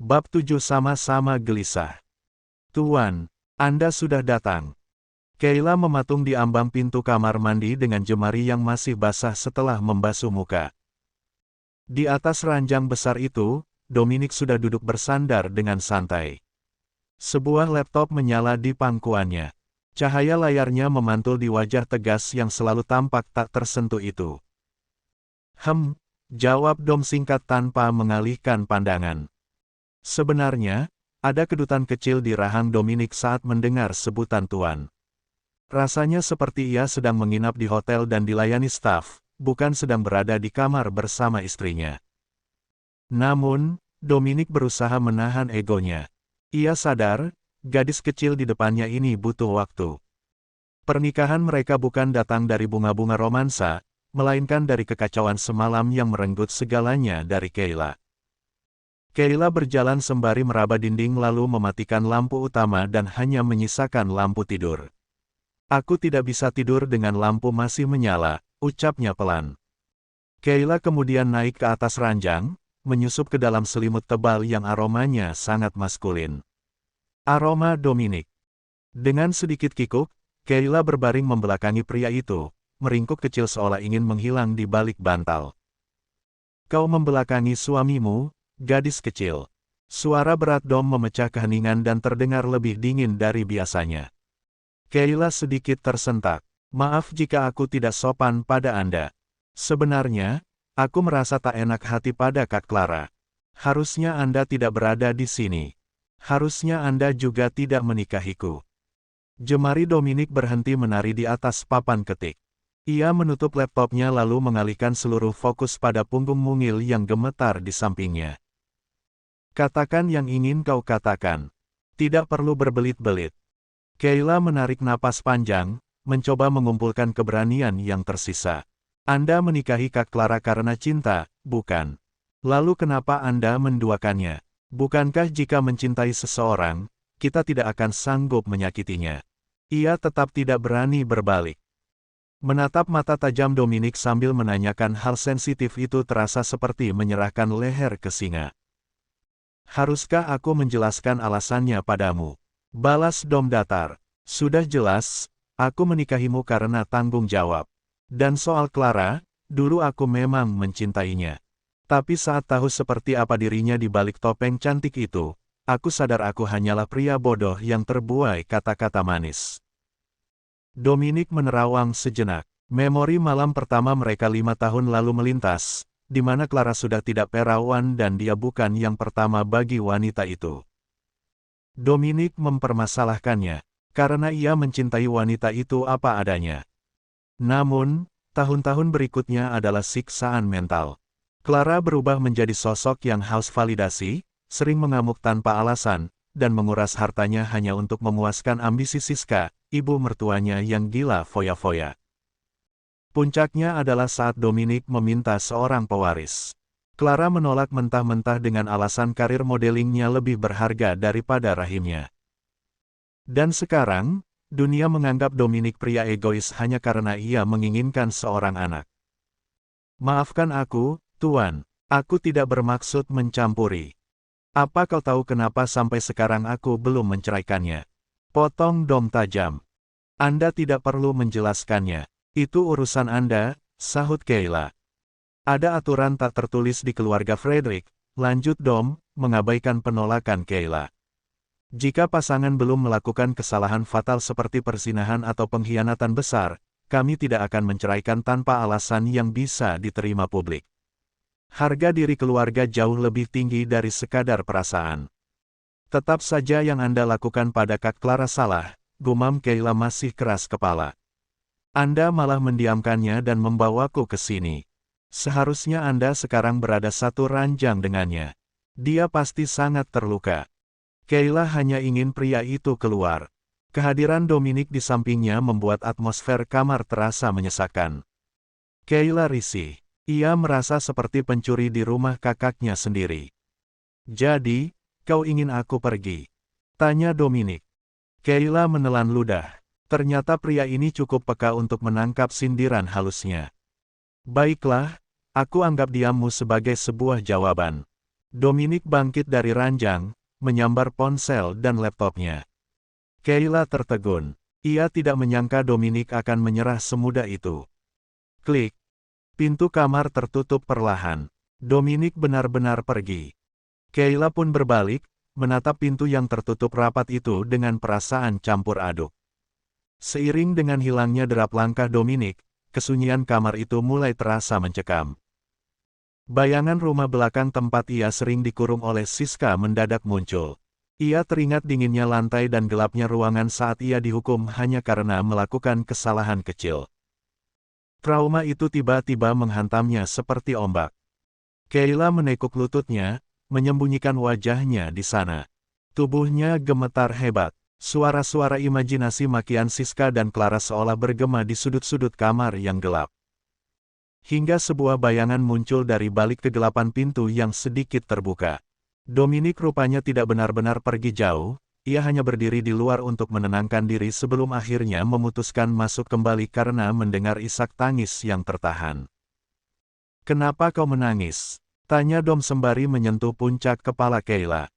Bab 7 sama-sama gelisah. Tuan, Anda sudah datang. Kayla mematung di ambang pintu kamar mandi dengan jemari yang masih basah setelah membasuh muka. Di atas ranjang besar itu, Dominic sudah duduk bersandar dengan santai. Sebuah laptop menyala di pangkuannya. Cahaya layarnya memantul di wajah tegas yang selalu tampak tak tersentuh itu. Jawab Dom singkat tanpa mengalihkan pandangan. Sebenarnya, ada kedutan kecil di rahang Dominic saat mendengar sebutan Tuan. Rasanya seperti ia sedang menginap di hotel dan dilayani staf, bukan sedang berada di kamar bersama istrinya. Namun, Dominic berusaha menahan egonya. Ia sadar, gadis kecil di depannya ini butuh waktu. Pernikahan mereka bukan datang dari bunga-bunga romansa, melainkan dari kekacauan semalam yang merenggut segalanya dari Kayla. Kayla berjalan sembari meraba dinding lalu mematikan lampu utama dan hanya menyisakan lampu tidur. Aku tidak bisa tidur dengan lampu masih menyala, ucapnya pelan. Kayla kemudian naik ke atas ranjang, menyusup ke dalam selimut tebal yang aromanya sangat maskulin. Aroma Dominic. Dengan sedikit kikuk, Kayla berbaring membelakangi pria itu, meringkuk kecil seolah ingin menghilang di balik bantal. Kau membelakangi suamimu, gadis kecil. Suara berat Dom memecah keheningan dan terdengar lebih dingin dari biasanya. Kayla sedikit tersentak. Maaf jika aku tidak sopan pada Anda. Sebenarnya, aku merasa tak enak hati pada Kak Clara. Harusnya Anda tidak berada di sini. Harusnya Anda juga tidak menikahiku. Jemari Dominic berhenti menari di atas papan ketik. Ia menutup laptopnya lalu mengalihkan seluruh fokus pada punggung mungil yang gemetar di sampingnya. Katakan yang ingin kau katakan. Tidak perlu berbelit-belit. Kayla menarik napas panjang, mencoba mengumpulkan keberanian yang tersisa. Anda menikahi Kak Clara karena cinta, bukan? Lalu kenapa Anda menduakannya? Bukankah jika mencintai seseorang, kita tidak akan sanggup menyakitinya? Ia tetap tidak berani berbalik. Menatap mata tajam Dominic sambil menanyakan hal sensitif itu terasa seperti menyerahkan leher ke singa. Haruskah aku menjelaskan alasannya padamu? Balas Dom datar. Sudah jelas, aku menikahimu karena tanggung jawab. Dan soal Clara, dulu aku memang mencintainya. Tapi saat tahu seperti apa dirinya di balik topeng cantik itu, aku sadar aku hanyalah pria bodoh yang terbuai kata-kata manis. Dominic menerawang sejenak. Memori malam pertama mereka 5 tahun lalu melintas, di mana Clara sudah tidak perawan dan dia bukan yang pertama bagi wanita itu. Dominic mempermasalahkannya, karena ia mencintai wanita itu apa adanya. Namun, tahun-tahun berikutnya adalah siksaan mental. Clara berubah menjadi sosok yang haus validasi, sering mengamuk tanpa alasan, dan menguras hartanya hanya untuk memuaskan ambisi Siska, ibu mertuanya yang gila foya-foya. Puncaknya adalah saat Dominic meminta seorang pewaris. Clara menolak mentah-mentah dengan alasan karir modelingnya lebih berharga daripada rahimnya. Dan sekarang, dunia menganggap Dominic pria egois hanya karena ia menginginkan seorang anak. Maafkan aku, Tuan, aku tidak bermaksud mencampuri. Apa kau tahu kenapa sampai sekarang aku belum menceraikannya? Potong Dom tajam. Anda tidak perlu menjelaskannya. Itu urusan Anda, sahut Kayla. Ada aturan tak tertulis di keluarga Frederick, lanjut Dom, mengabaikan penolakan Kayla. Jika pasangan belum melakukan kesalahan fatal seperti perzinahan atau pengkhianatan besar, kami tidak akan menceraikan tanpa alasan yang bisa diterima publik. Harga diri keluarga jauh lebih tinggi dari sekadar perasaan. Tetap saja yang Anda lakukan pada Kak Clara salah, gumam Kayla masih keras kepala. Anda malah mendiamkannya dan membawaku ke sini. Seharusnya Anda sekarang berada satu ranjang dengannya. Dia pasti sangat terluka. Kayla hanya ingin pria itu keluar. Kehadiran Dominic di sampingnya membuat atmosfer kamar terasa menyesakkan. Kayla risih. Ia merasa seperti pencuri di rumah kakaknya sendiri. Jadi, kau ingin aku pergi? Tanya Dominic. Kayla menelan ludah. Ternyata pria ini cukup peka untuk menangkap sindiran halusnya. Baiklah, aku anggap diammu sebagai sebuah jawaban. Dominic bangkit dari ranjang, menyambar ponsel dan laptopnya. Kayla tertegun. Ia tidak menyangka Dominic akan menyerah semudah itu. Klik. Pintu kamar tertutup perlahan. Dominic benar-benar pergi. Kayla pun berbalik, menatap pintu yang tertutup rapat itu dengan perasaan campur aduk. Seiring dengan hilangnya derap langkah Dominic, kesunyian kamar itu mulai terasa mencekam. Bayangan rumah belakang tempat ia sering dikurung oleh Siska mendadak muncul. Ia teringat dinginnya lantai dan gelapnya ruangan saat ia dihukum hanya karena melakukan kesalahan kecil. Trauma itu tiba-tiba menghantamnya seperti ombak. Kayla menekuk lututnya, menyembunyikan wajahnya di sana. Tubuhnya gemetar hebat. Suara-suara imajinasi makian Siska dan Clara seolah bergema di sudut-sudut kamar yang gelap. Hingga sebuah bayangan muncul dari balik kegelapan pintu yang sedikit terbuka. Dominic rupanya tidak benar-benar pergi jauh, ia hanya berdiri di luar untuk menenangkan diri sebelum akhirnya memutuskan masuk kembali karena mendengar isak tangis yang tertahan. "Kenapa kau menangis?" tanya Dom sembari menyentuh puncak kepala Kayla.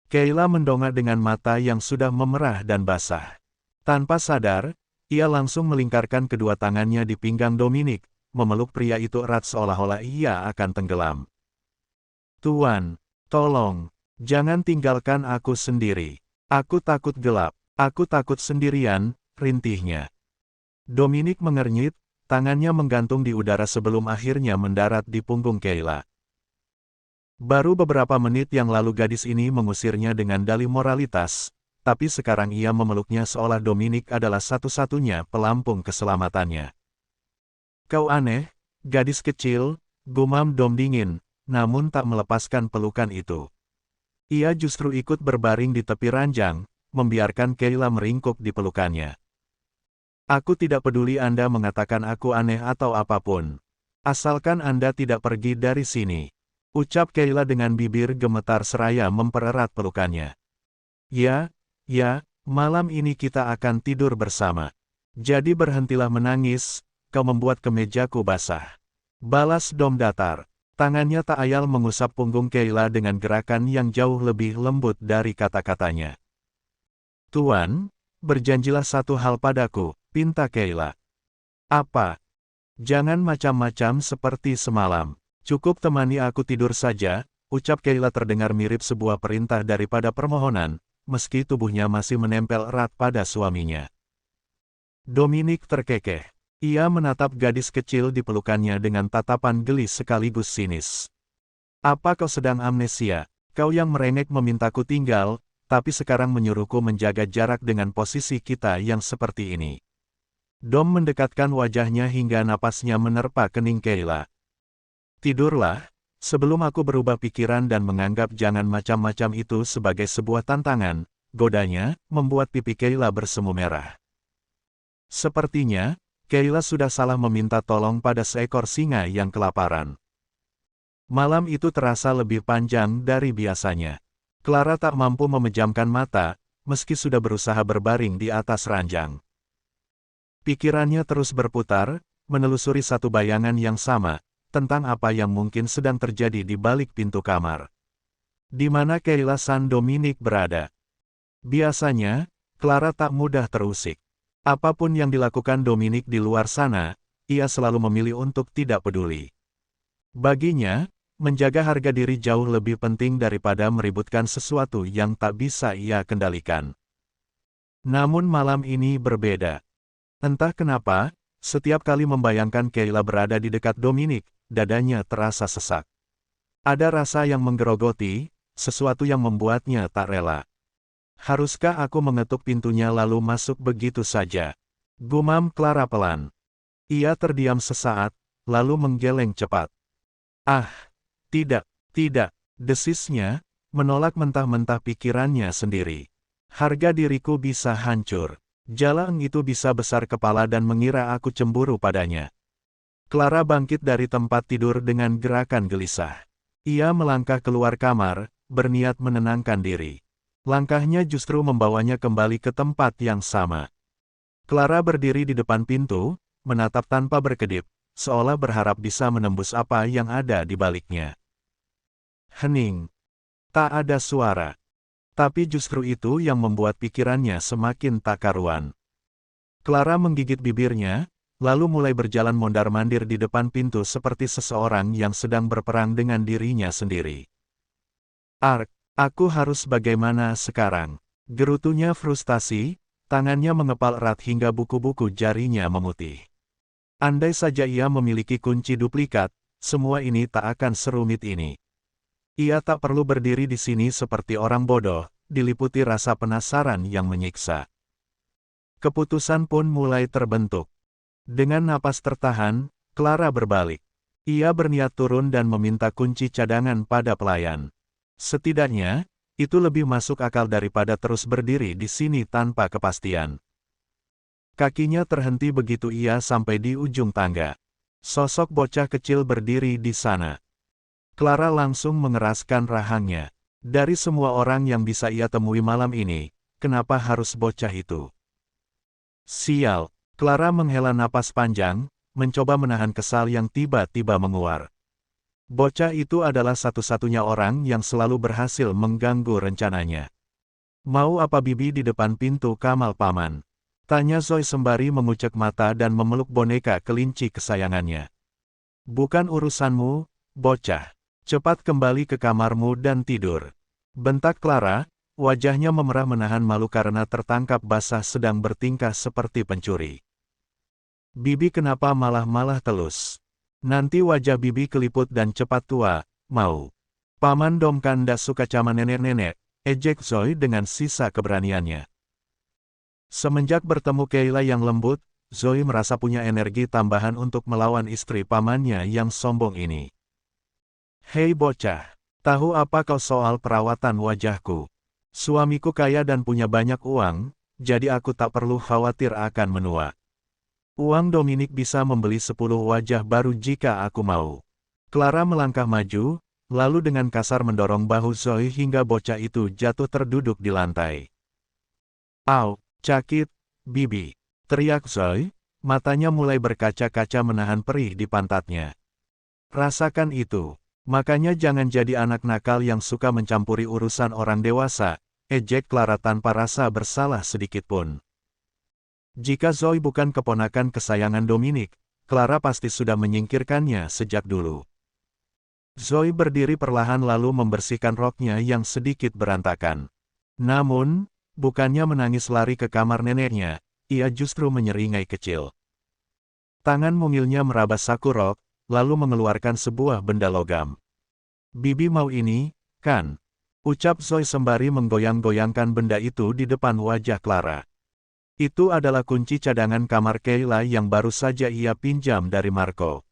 Kayla mendongak dengan mata yang sudah memerah dan basah. Tanpa sadar, ia langsung melingkarkan kedua tangannya di pinggang Dominic, memeluk pria itu erat seolah-olah ia akan tenggelam. "Tuan, tolong, jangan tinggalkan aku sendiri. Aku takut gelap, aku takut sendirian," rintihnya. Dominic mengernyit, tangannya menggantung di udara sebelum akhirnya mendarat di punggung Kayla. Baru beberapa menit yang lalu gadis ini mengusirnya dengan dalih moralitas, tapi sekarang ia memeluknya seolah Dominic adalah satu-satunya pelampung keselamatannya. "Kau aneh, gadis kecil," gumam Dom dingin, namun tak melepaskan pelukan itu. Ia justru ikut berbaring di tepi ranjang, membiarkan Kayla meringkuk di pelukannya. "Aku tidak peduli Anda mengatakan aku aneh atau apapun. Asalkan Anda tidak pergi dari sini," ucap Kayla dengan bibir gemetar seraya mempererat pelukannya. Ya, malam ini kita akan tidur bersama. Jadi berhentilah menangis, kau membuat kemejaku basah," balas Dom datar. Tangannya tak ayal mengusap punggung Kayla dengan gerakan yang jauh lebih lembut dari kata-katanya. "Tuan, berjanjilah satu hal padaku," pinta Kayla. "Apa?" "Jangan macam-macam seperti semalam. Cukup temani aku tidur saja," ucap Kayla terdengar mirip sebuah perintah daripada permohonan, meski tubuhnya masih menempel erat pada suaminya. Dominic terkekeh. Ia menatap gadis kecil di pelukannya dengan tatapan geli sekaligus sinis. "Apa kau sedang amnesia? Kau yang merengek memintaku tinggal, tapi sekarang menyuruhku menjaga jarak dengan posisi kita yang seperti ini." Dom mendekatkan wajahnya hingga napasnya menerpa kening Kayla. "Tidurlah, sebelum aku berubah pikiran dan menganggap jangan macam-macam itu sebagai sebuah tantangan," godanya, membuat pipi Kayla bersemu merah. Sepertinya, Kayla sudah salah meminta tolong pada seekor singa yang kelaparan. Malam itu terasa lebih panjang dari biasanya. Clara tak mampu memejamkan mata, meski sudah berusaha berbaring di atas ranjang. Pikirannya terus berputar, menelusuri satu bayangan yang sama, tentang apa yang mungkin sedang terjadi di balik pintu kamar. Di mana Kayla San Dominic berada? Biasanya, Clara tak mudah terusik. Apapun yang dilakukan Dominic di luar sana, ia selalu memilih untuk tidak peduli. Baginya, menjaga harga diri jauh lebih penting daripada meributkan sesuatu yang tak bisa ia kendalikan. Namun malam ini berbeda. Entah kenapa, setiap kali membayangkan Kayla berada di dekat Dominic, dadanya terasa sesak. Ada rasa yang menggerogoti, sesuatu yang membuatnya tak rela. "Haruskah aku mengetuk pintunya lalu masuk begitu saja?" gumam Clara pelan. Ia terdiam sesaat, lalu menggeleng cepat. "Ah, tidak, desisnya, menolak mentah-mentah pikirannya sendiri. "Harga diriku bisa hancur. Jalang itu bisa besar kepala dan mengira aku cemburu padanya." Clara bangkit dari tempat tidur dengan gerakan gelisah. Ia melangkah keluar kamar, berniat menenangkan diri. Langkahnya justru membawanya kembali ke tempat yang sama. Clara berdiri di depan pintu, menatap tanpa berkedip, seolah berharap bisa menembus apa yang ada di baliknya. Hening. Tak ada suara. Tapi justru itu yang membuat pikirannya semakin tak karuan. Clara menggigit bibirnya, lalu mulai berjalan mondar-mandir di depan pintu seperti seseorang yang sedang berperang dengan dirinya sendiri. Ark, aku harus bagaimana sekarang? Gerutunya frustasi, tangannya mengepal erat hingga buku-buku jarinya memutih. Andai saja ia memiliki kunci duplikat, semua ini tak akan serumit ini. Ia tak perlu berdiri di sini seperti orang bodoh, diliputi rasa penasaran yang menyiksa. Keputusan pun mulai terbentuk. Dengan napas tertahan, Clara berbalik. Ia berniat turun dan meminta kunci cadangan pada pelayan. Setidaknya, itu lebih masuk akal daripada terus berdiri di sini tanpa kepastian. Kakinya terhenti begitu ia sampai di ujung tangga. Sosok bocah kecil berdiri di sana. Clara langsung mengeraskan rahangnya. Dari semua orang yang bisa ia temui malam ini, kenapa harus bocah itu? Sial, Clara menghela napas panjang, mencoba menahan kesal yang tiba-tiba menguar. Bocah itu adalah satu-satunya orang yang selalu berhasil mengganggu rencananya. Mau apa bibi di depan pintu kamar paman? Tanya Zoe sembari mengucek mata dan memeluk boneka kelinci kesayangannya. Bukan urusanmu, bocah. Cepat kembali ke kamarmu dan tidur. Bentak Clara, wajahnya memerah menahan malu karena tertangkap basah sedang bertingkah seperti pencuri. Bibi kenapa malah telus? Nanti wajah bibi keliput dan cepat tua, mau. Paman Dom kan ndak suka sama nenek-nenek, ejek Zoe dengan sisa keberaniannya. Semenjak bertemu Kayla yang lembut, Zoe merasa punya energi tambahan untuk melawan istri pamannya yang sombong ini. Hei bocah, tahu apa kau soal perawatan wajahku? Suamiku kaya dan punya banyak uang, jadi aku tak perlu khawatir akan menua. Uang Dominic bisa membeli 10 wajah baru jika aku mau. Clara melangkah maju, lalu dengan kasar mendorong bahu Zoe hingga bocah itu jatuh terduduk di lantai. Au, sakit, bibi, teriak Zoe, matanya mulai berkaca-kaca menahan perih di pantatnya. Rasakan itu. Makanya jangan jadi anak nakal yang suka mencampuri urusan orang dewasa, ejek Clara tanpa rasa bersalah sedikitpun. Jika Zoe bukan keponakan kesayangan Dominic, Clara pasti sudah menyingkirkannya sejak dulu. Zoe berdiri perlahan lalu membersihkan roknya yang sedikit berantakan. Namun, bukannya menangis lari ke kamar neneknya, ia justru menyeringai kecil. Tangan mungilnya meraba saku rok, lalu mengeluarkan sebuah benda logam. Bibi mau ini, kan? Ucap Zoe sembari menggoyang-goyangkan benda itu di depan wajah Clara. Itu adalah kunci cadangan kamar Kayla yang baru saja ia pinjam dari Marco.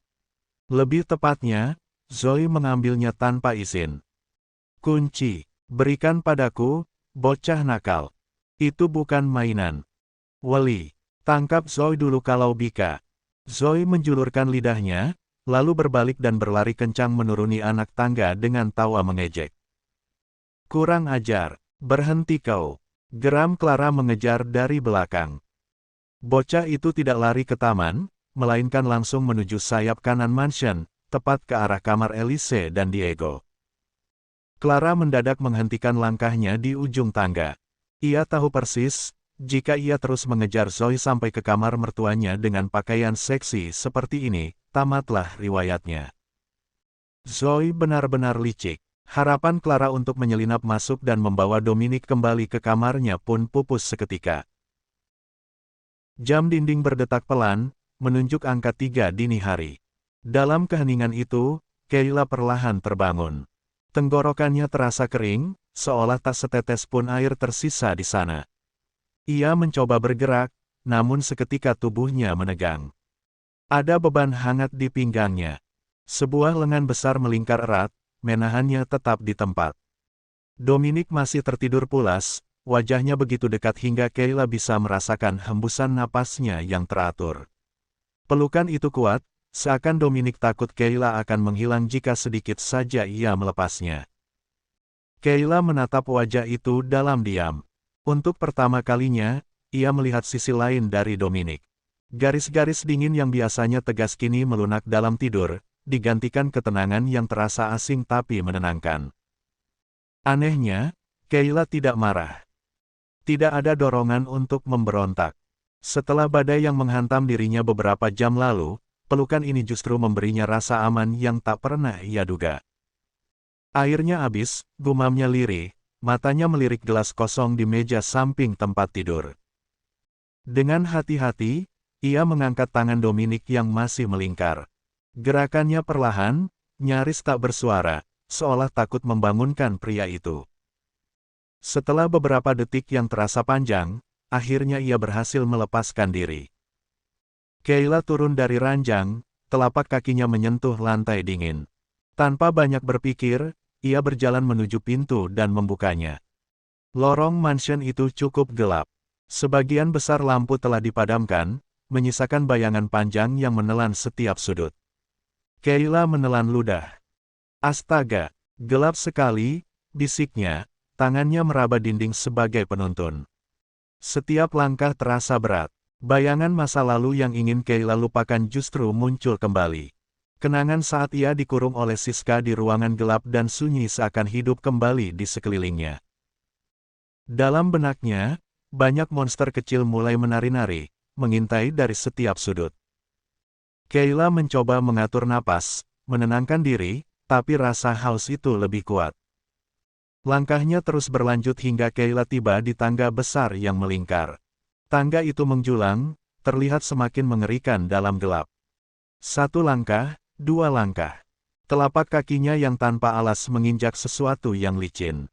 Lebih tepatnya, Zoe mengambilnya tanpa izin. Kunci, berikan padaku, bocah nakal. Itu bukan mainan. Weli, tangkap Zoe dulu kalau bisa. Zoe menjulurkan lidahnya, lalu berbalik dan berlari kencang menuruni anak tangga dengan tawa mengejek. Kurang ajar, berhenti kau. Geram Clara mengejar dari belakang. Bocah itu tidak lari ke taman, melainkan langsung menuju sayap kanan mansion, tepat ke arah kamar Elise dan Diego. Clara mendadak menghentikan langkahnya di ujung tangga. Ia tahu persis, jika ia terus mengejar Zoe sampai ke kamar mertuanya dengan pakaian seksi seperti ini, tamatlah riwayatnya. Zoe benar-benar licik. Harapan Clara untuk menyelinap masuk dan membawa Dominic kembali ke kamarnya pun pupus seketika. Jam dinding berdetak pelan, menunjuk angka 3 dini hari. Dalam keheningan itu, Kayla perlahan terbangun. Tenggorokannya terasa kering, seolah tak setetes pun air tersisa di sana. Ia mencoba bergerak, namun seketika tubuhnya menegang. Ada beban hangat di pinggangnya. Sebuah lengan besar melingkar erat, menahannya tetap di tempat. Dominic masih tertidur pulas, wajahnya begitu dekat hingga Kayla bisa merasakan hembusan napasnya yang teratur. Pelukan itu kuat, seakan Dominic takut Kayla akan menghilang jika sedikit saja ia melepasnya. Kayla menatap wajah itu dalam diam. Untuk pertama kalinya, ia melihat sisi lain dari Dominic. Garis-garis dingin yang biasanya tegas kini melunak dalam tidur, digantikan ketenangan yang terasa asing tapi menenangkan. Anehnya, Kayla tidak marah. Tidak ada dorongan untuk memberontak. Setelah badai yang menghantam dirinya beberapa jam lalu, pelukan ini justru memberinya rasa aman yang tak pernah ia duga. Airnya habis, gumamnya lirih, matanya melirik gelas kosong di meja samping tempat tidur. Dengan hati-hati, ia mengangkat tangan Dominic yang masih melingkar. Gerakannya perlahan, nyaris tak bersuara, seolah takut membangunkan pria itu. Setelah beberapa detik yang terasa panjang, akhirnya ia berhasil melepaskan diri. Kayla turun dari ranjang, telapak kakinya menyentuh lantai dingin. Tanpa banyak berpikir, ia berjalan menuju pintu dan membukanya. Lorong mansion itu cukup gelap. Sebagian besar lampu telah dipadamkan, menyisakan bayangan panjang yang menelan setiap sudut. Kayla menelan ludah. Astaga, gelap sekali, bisiknya, tangannya meraba dinding sebagai penuntun. Setiap langkah terasa berat. Bayangan masa lalu yang ingin Kayla lupakan justru muncul kembali. Kenangan saat ia dikurung oleh Siska di ruangan gelap dan sunyi seakan hidup kembali di sekelilingnya. Dalam benaknya, banyak monster kecil mulai menari-nari, mengintai dari setiap sudut. Kayla mencoba mengatur napas, menenangkan diri, tapi rasa haus itu lebih kuat. Langkahnya terus berlanjut hingga Kayla tiba di tangga besar yang melingkar. Tangga itu menjulang, terlihat semakin mengerikan dalam gelap. Satu langkah, dua langkah. Telapak kakinya yang tanpa alas menginjak sesuatu yang licin.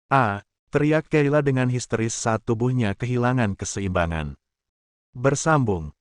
"Ah!" teriak Kayla dengan histeris saat tubuhnya kehilangan keseimbangan. Bersambung.